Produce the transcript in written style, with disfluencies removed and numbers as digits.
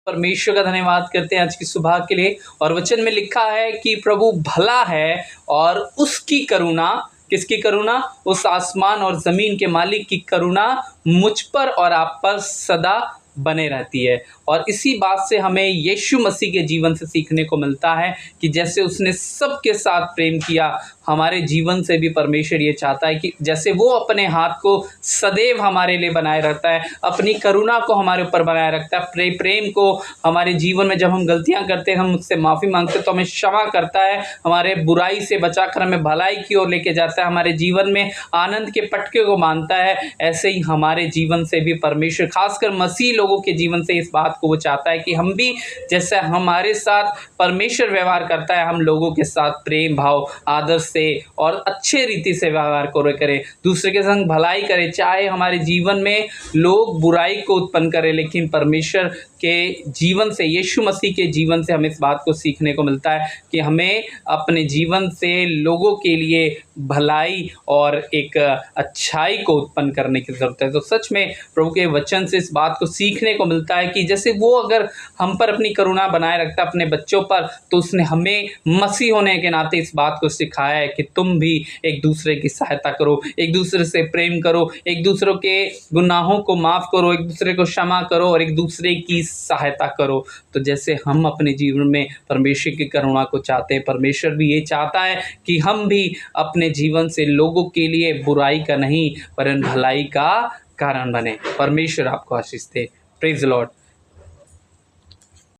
परमेश्वर का धन्यवाद करते हैं आज की सुबह के लिए। और वचन में लिखा है कि प्रभु भला है और उसकी करुणा, किसकी करुणा? उस आसमान और ज़मीन के मालिक की करुणा मुझ पर और आप पर सदा बने रहती है। और इसी बात से हमें यीशु मसीह के जीवन से सीखने को मिलता है कि जैसे उसने सबके साथ प्रेम किया, हमारे जीवन से भी परमेश्वर ये चाहता है कि जैसे वो अपने हाथ को सदैव हमारे लिए बनाए रखता है, अपनी करुणा को हमारे ऊपर बनाए रखता है, प्रेम को हमारे जीवन में जब हम गलतियां करते हैं, हम उससे माफ़ी मांगते हैं तो हमें क्षमा करता है, हमारे बुराई से बचाकर हमें भलाई की ओर लेके जाता है, हमारे जीवन में आनंद के पटके को मानता है। ऐसे ही हमारे जीवन से भी परमेश्वर, खासकर मसीह लोगों के जीवन से इस बात को वो चाहता है कि हम भी जैसे हमारे साथ परमेश्वर व्यवहार करता है, हम लोगों के साथ प्रेम भाव आदर से और अच्छे रीति से व्यवहार करें, दूसरे के संग भलाई करें। चाहे हमारे जीवन में लोग बुराई को उत्पन्न करें, लेकिन परमेश्वर के जीवन से, यीशु मसीह के जीवन से हमें इस बात को सीखने को मिलता है कि हमें अपने जीवन से लोगों के लिए भलाई और एक अच्छाई को उत्पन्न करने की ज़रूरत है। तो सच में प्रभु के वचन से इस बात को सीखने को मिलता है कि जैसे वो अगर हम पर अपनी करुणा बनाए रखता है अपने बच्चों पर, तो उसने हमें मसीह होने के नाते इस बात को सिखाया है कि तुम भी एक दूसरे की सहायता करो, एक दूसरे से प्रेम करो, एक दूसरे के गुनाहों को माफ़ करो, एक दूसरे को क्षमा करो और एक दूसरे की सहायता करो। तो जैसे हम अपने जीवन में परमेश्वर की करुणा को चाहते हैं, परमेश्वर भी ये चाहता है कि हम भी अपने जीवन से लोगों के लिए बुराई का नहीं वरन भलाई का कारण बने। परमेश्वर आपको आशीष दे। Praise the Lord.